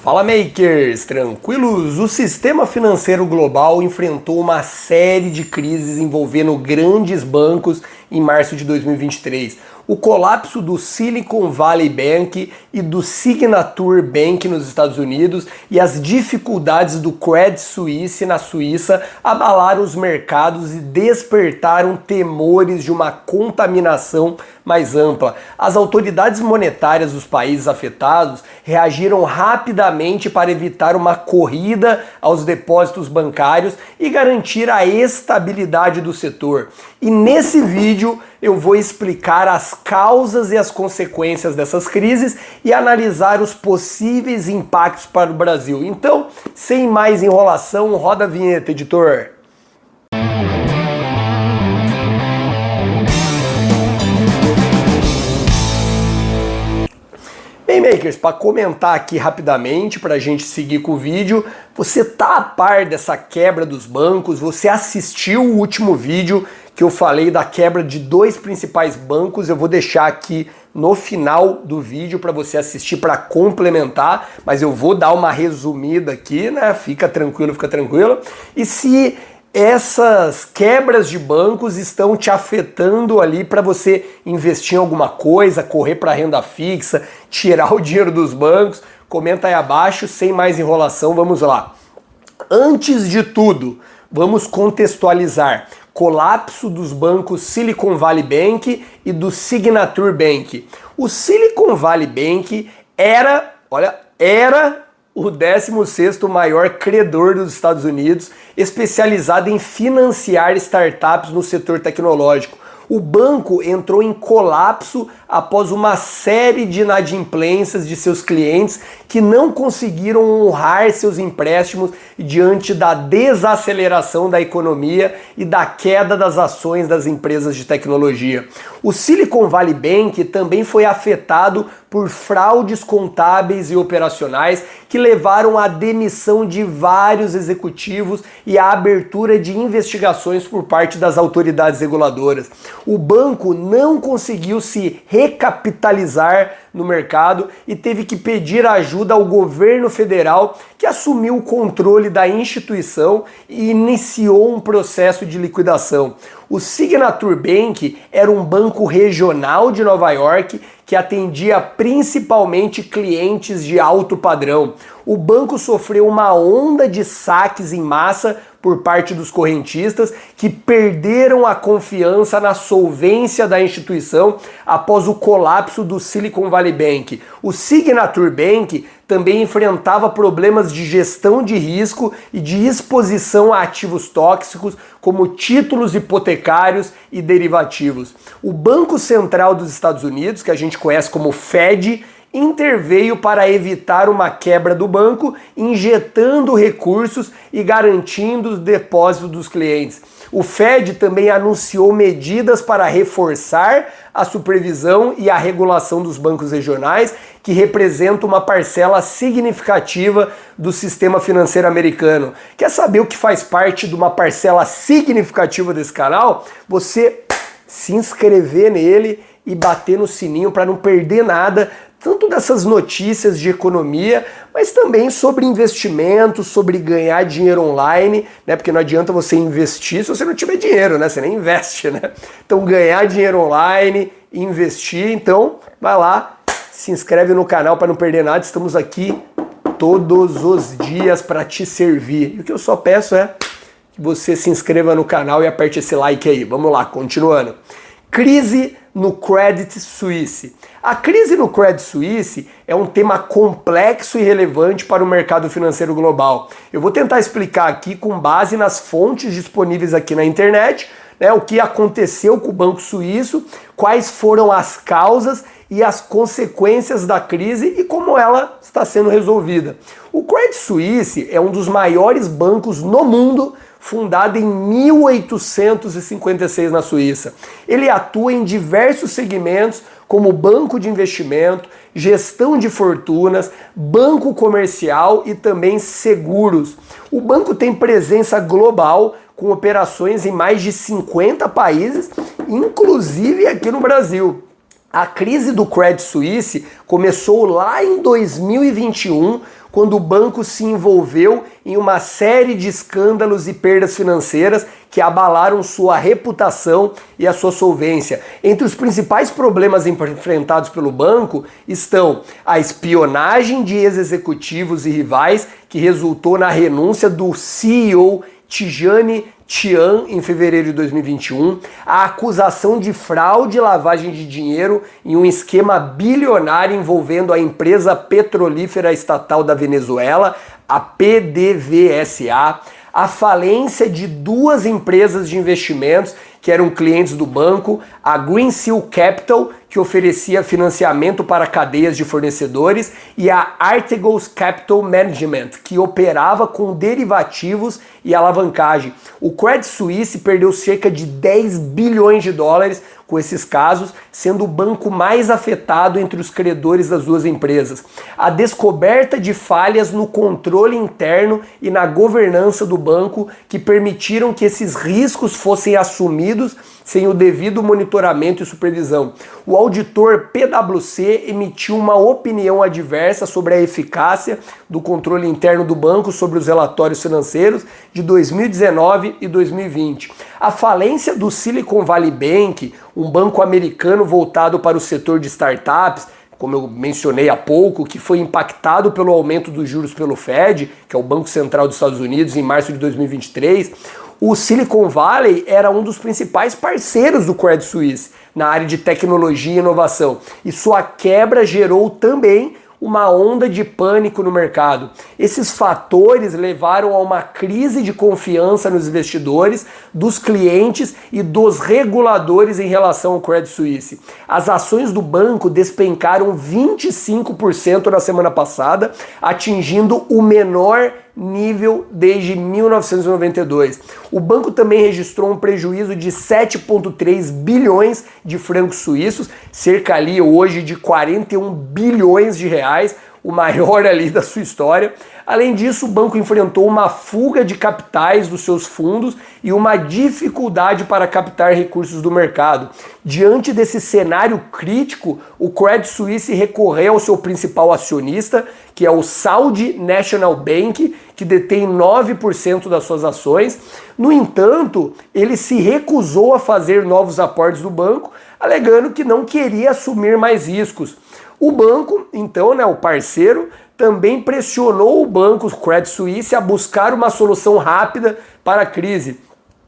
Fala makers, tranquilos? O sistema financeiro global enfrentou uma série de crises envolvendo grandes bancos em março de 2023. O colapso do Silicon Valley Bank e do Signature Bank nos Estados Unidos e as dificuldades do Credit Suisse na Suíça abalaram os mercados e despertaram temores de uma contaminação mais ampla. As autoridades monetárias dos países afetados reagiram rapidamente para evitar uma corrida aos depósitos bancários e garantir a estabilidade do setor. E nesse vídeo eu vou explicar as causas e as consequências dessas crises e analisar os possíveis impactos para o Brasil. Então, sem mais enrolação, roda a vinheta, editor. Bem, makers, para comentar aqui rapidamente, para a gente seguir com o vídeo, você tá a par dessa quebra dos bancos? Você assistiu o último vídeo que eu falei da quebra de dois principais bancos? Eu vou deixar aqui no final do vídeo para você assistir para complementar, mas eu vou dar uma resumida aqui, né? Fica tranquilo, fica tranquilo. E se essas quebras de bancos estão te afetando ali para você investir em alguma coisa, correr para renda fixa, tirar o dinheiro dos bancos, comenta aí abaixo, sem mais enrolação, vamos lá. Antes de tudo, vamos contextualizar. Colapso dos bancos Silicon Valley Bank e do Signature Bank. O Silicon Valley Bank era o 16º maior credor dos Estados Unidos, especializado em financiar startups no setor tecnológico. O banco entrou em colapso após uma série de inadimplências de seus clientes que não conseguiram honrar seus empréstimos diante da desaceleração da economia e da queda das ações das empresas de tecnologia. O Silicon Valley Bank também foi afetado por fraudes contábeis e operacionais que levaram à demissão de vários executivos e à abertura de investigações por parte das autoridades reguladoras. O banco não conseguiu se recapitalizar no mercado e teve que pedir ajuda ao governo federal, que assumiu o controle da instituição e iniciou um processo de liquidação. O Signature Bank era um banco regional de Nova York que atendia principalmente clientes de alto padrão. O banco sofreu uma onda de saques em massa por parte dos correntistas que perderam a confiança na solvência da instituição após o colapso do Silicon Valley Bank. O Signature Bank também enfrentava problemas de gestão de risco e de exposição a ativos tóxicos, como títulos hipotecários e derivativos. O Banco Central dos Estados Unidos, que a gente conhece como Fed, interveio para evitar uma quebra do banco, injetando recursos e garantindo os depósitos dos clientes. O Fed também anunciou medidas para reforçar a supervisão e a regulação dos bancos regionais, que representam uma parcela significativa do sistema financeiro americano. Quer saber o que faz parte de uma parcela significativa desse canal? Você se inscrever nele e bater no sininho para não perder nada, tanto dessas notícias de economia, mas também sobre investimentos, sobre ganhar dinheiro online, né? Porque não adianta você investir se você não tiver dinheiro, né? Você nem investe, né? Então ganhar dinheiro online, investir, então vai lá, se inscreve no canal para não perder nada. Estamos aqui todos os dias para te servir. E o que eu só peço é que você se inscreva no canal e aperte esse like aí. Vamos lá, continuando. Crise no Credit Suisse. A crise no Credit Suisse é um tema complexo e relevante para o mercado financeiro global. Eu vou tentar explicar aqui com base nas fontes disponíveis aqui na internet, né, o que aconteceu com o Banco Suíço, quais foram as causas e as consequências da crise e como ela está sendo resolvida. O Credit Suisse é um dos maiores bancos no mundo, fundado em 1856 na Suíça. Ele atua em diversos segmentos, como banco de investimento, gestão de fortunas, banco comercial e também seguros. O banco tem presença global, com operações em mais de 50 países, inclusive aqui no Brasil. A crise do Credit Suisse começou lá em 2021, quando o banco se envolveu em uma série de escândalos e perdas financeiras que abalaram sua reputação e a sua solvência. Entre os principais problemas enfrentados pelo banco estão a espionagem de ex-executivos e rivais, que resultou na renúncia do CEO Tidjane Thiam em fevereiro de 2021, a acusação de fraude e lavagem de dinheiro em um esquema bilionário envolvendo a empresa petrolífera estatal da Venezuela, a PDVSA, a falência de duas empresas de investimentos que eram clientes do banco, a Greensill Capital, que oferecia financiamento para cadeias de fornecedores, e a Archegos Capital Management, que operava com derivativos e alavancagem. O Credit Suisse perdeu cerca de 10 bilhões de dólares com esses casos, sendo o banco mais afetado entre os credores das duas empresas. A descoberta de falhas no controle interno e na governança do banco que permitiram que esses riscos fossem assumidos sem o devido monitoramento e supervisão. O auditor PwC emitiu uma opinião adversa sobre a eficácia do controle interno do banco sobre os relatórios financeiros de 2019 e 2020. A falência do Silicon Valley Bank, um banco americano voltado para o setor de startups, como eu mencionei há pouco, que foi impactado pelo aumento dos juros pelo Fed, que é o Banco Central dos Estados Unidos, em março de 2023, o Silicon Valley era um dos principais parceiros do Credit Suisse na área de tecnologia e inovação. E sua quebra gerou também uma onda de pânico no mercado. Esses fatores levaram a uma crise de confiança nos investidores, dos clientes e dos reguladores em relação ao Credit Suisse. As ações do banco despencaram 25% na semana passada, atingindo o menor nível desde 1992. O banco também registrou um prejuízo de 7,3 bilhões de francos suíços, cerca ali hoje de 41 bilhões de reais, o maior ali da sua história. Além disso, o banco enfrentou uma fuga de capitais dos seus fundos e uma dificuldade para captar recursos do mercado. Diante desse cenário crítico, o Credit Suisse recorreu ao seu principal acionista, que é o Saudi National Bank, que detém 9% das suas ações. No entanto, ele se recusou a fazer novos aportes do banco, alegando que não queria assumir mais riscos. O banco, então, o parceiro, também pressionou o banco Credit Suisse a buscar uma solução rápida para a crise.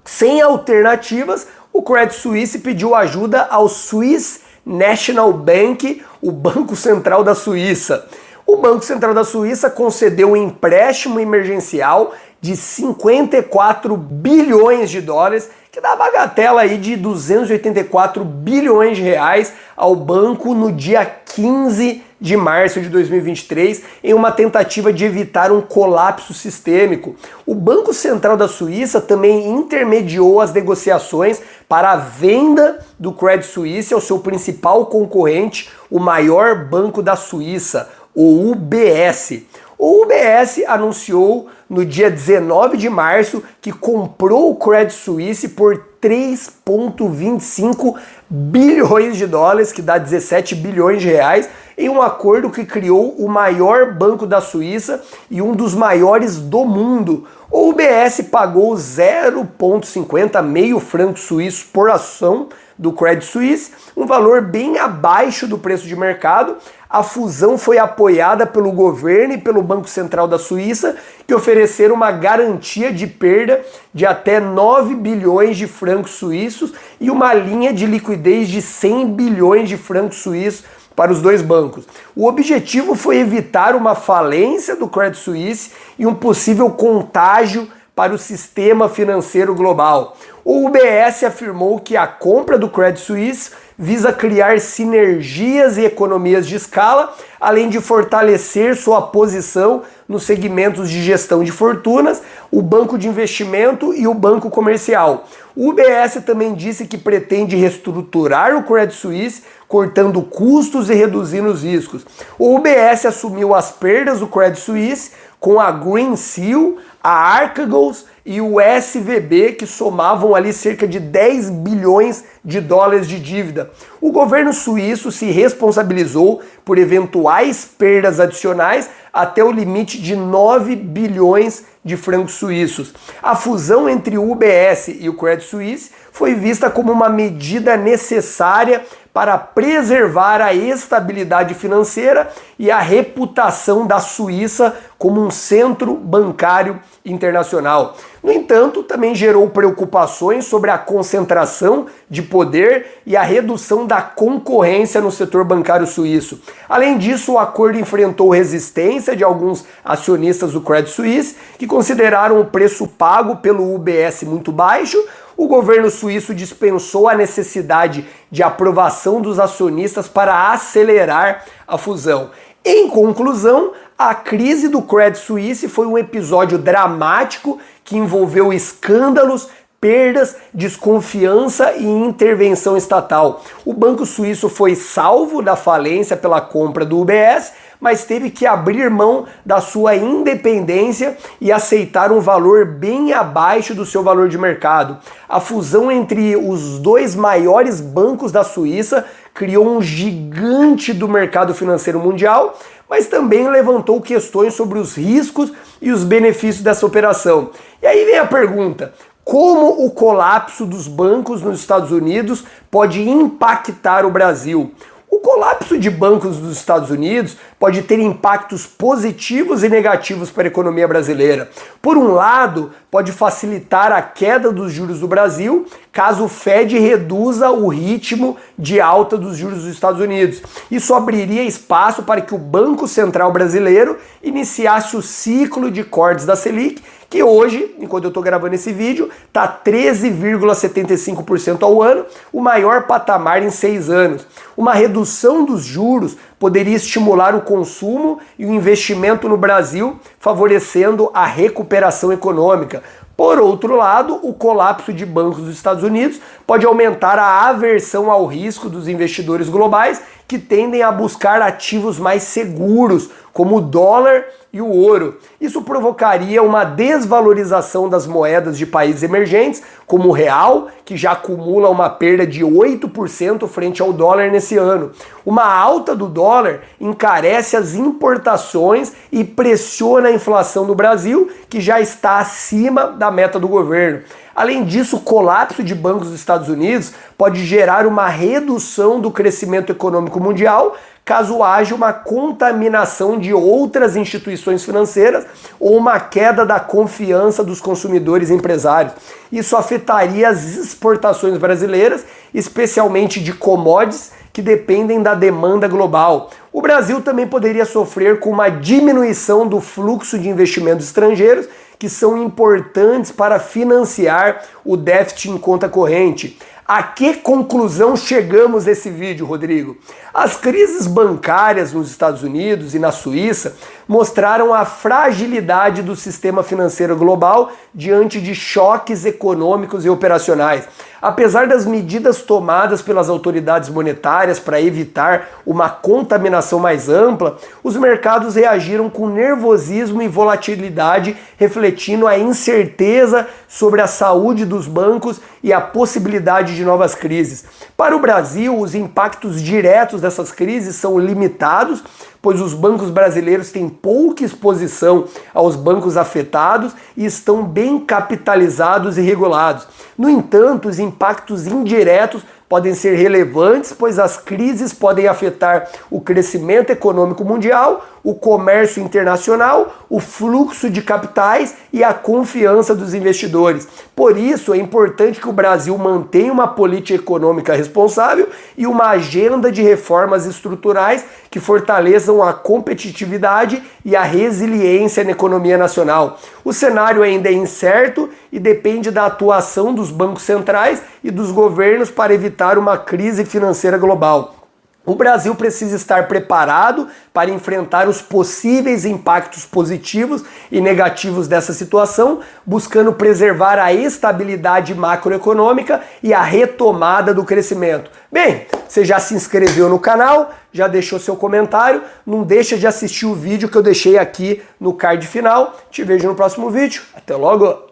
Sem alternativas, o Credit Suisse pediu ajuda ao Swiss National Bank, o Banco Central da Suíça. O Banco Central da Suíça concedeu um empréstimo emergencial de 54 bilhões de dólares, que dá a bagatela aí de 284 bilhões de reais ao banco no dia 15 de março de 2023, em uma tentativa de evitar um colapso sistêmico. O Banco Central da Suíça também intermediou as negociações para a venda do Credit Suisse ao seu principal concorrente, o maior banco da Suíça, o UBS. O UBS anunciou no dia 19 de março que comprou o Credit Suisse por 3,25 bilhões de dólares, que dá 17 bilhões de reais, em um acordo que criou o maior banco da Suíça e um dos maiores do mundo. O UBS pagou 0,50, meio franco suíço por ação do Credit Suisse, um valor bem abaixo do preço de mercado. A fusão foi apoiada pelo governo e pelo Banco Central da Suíça, que ofereceram uma garantia de perda de até 9 bilhões de francos suíços e uma linha de liquidez de 100 bilhões de francos suíços para os dois bancos. O objetivo foi evitar uma falência do Credit Suisse e um possível contágio para o sistema financeiro global. O UBS afirmou que a compra do Credit Suisse visa criar sinergias e economias de escala, além de fortalecer sua posição nos segmentos de gestão de fortunas, o banco de investimento e o banco comercial. O UBS também disse que pretende reestruturar o Credit Suisse, cortando custos e reduzindo os riscos. O UBS assumiu as perdas do Credit Suisse com a Greensill, a Archegos e o SVB, que somavam ali cerca de 10 bilhões de dólares de dívida. O governo suíço se responsabilizou por eventuais perdas adicionais, até o limite de 9 bilhões de francos suíços. A fusão entre o UBS e o Credit Suisse foi vista como uma medida necessária para preservar a estabilidade financeira e a reputação da Suíça como um centro bancário internacional. No entanto, também gerou preocupações sobre a concentração de poder e a redução da concorrência no setor bancário suíço. Além disso, o acordo enfrentou resistência de alguns acionistas do Credit Suisse, que consideraram o preço pago pelo UBS muito baixo. O governo suíço dispensou a necessidade de aprovação dos acionistas para acelerar a fusão. Em conclusão, a crise do Credit Suisse foi um episódio dramático que envolveu escândalos, perdas, desconfiança e intervenção estatal. O banco suíço foi salvo da falência pela compra do UBS, mas teve que abrir mão da sua independência e aceitar um valor bem abaixo do seu valor de mercado. A fusão entre os dois maiores bancos da Suíça criou um gigante do mercado financeiro mundial, mas também levantou questões sobre os riscos e os benefícios dessa operação. E aí vem a pergunta: como o colapso dos bancos nos Estados Unidos pode impactar o Brasil? O colapso de bancos dos Estados Unidos pode ter impactos positivos e negativos para a economia brasileira. Por um lado, pode facilitar a queda dos juros do Brasil, caso o Fed reduza o ritmo de alta dos juros dos Estados Unidos. Isso abriria espaço para que o Banco Central brasileiro iniciasse o ciclo de cortes da Selic, que hoje, enquanto eu estou gravando esse vídeo, está 13,75% ao ano, o maior patamar em 6 anos. Uma redução dos juros poderia estimular o consumo e o investimento no Brasil, favorecendo a recuperação econômica. Por outro lado, o colapso de bancos dos Estados Unidos pode aumentar a aversão ao risco dos investidores globais, que tendem a buscar ativos mais seguros, como o dólar e o ouro. Isso provocaria uma desvalorização das moedas de países emergentes, como o real, que já acumula uma perda de 8% frente ao dólar nesse ano. Uma alta do dólar encarece as importações e pressiona a inflação do Brasil, que já está acima da meta do governo. Além disso, o colapso de bancos dos Estados Unidos pode gerar uma redução do crescimento econômico mundial, caso haja uma contaminação de outras instituições financeiras ou uma queda da confiança dos consumidores e empresários. Isso afetaria as exportações brasileiras, especialmente de commodities que dependem da demanda global. O Brasil também poderia sofrer com uma diminuição do fluxo de investimentos estrangeiros, que são importantes para financiar o déficit em conta corrente. A que conclusão chegamos nesse vídeo, Rodrigo? As crises bancárias nos Estados Unidos e na Suíça mostraram a fragilidade do sistema financeiro global diante de choques econômicos e operacionais. Apesar das medidas tomadas pelas autoridades monetárias para evitar uma contaminação mais ampla, os mercados reagiram com nervosismo e volatilidade, refletindo a incerteza sobre a saúde dos bancos e a possibilidade de novas crises. Para o Brasil, os impactos diretos dessas crises são limitados, pois os bancos brasileiros têm pouca exposição aos bancos afetados e estão bem capitalizados e regulados. No entanto, os impactos indiretos podem ser relevantes, pois as crises podem afetar o crescimento econômico mundial, o comércio internacional, o fluxo de capitais e a confiança dos investidores. Por isso, é importante que o Brasil mantenha uma política econômica responsável e uma agenda de reformas estruturais que fortaleçam a competitividade e a resiliência na economia nacional. O cenário ainda é incerto e depende da atuação dos bancos centrais e dos governos para evitar uma crise financeira global. O Brasil precisa estar preparado para enfrentar os possíveis impactos positivos e negativos dessa situação, buscando preservar a estabilidade macroeconômica e a retomada do crescimento. Bem, você já se inscreveu no canal, já deixou seu comentário, não deixa de assistir o vídeo que eu deixei aqui no card final. Te vejo no próximo vídeo. Até logo!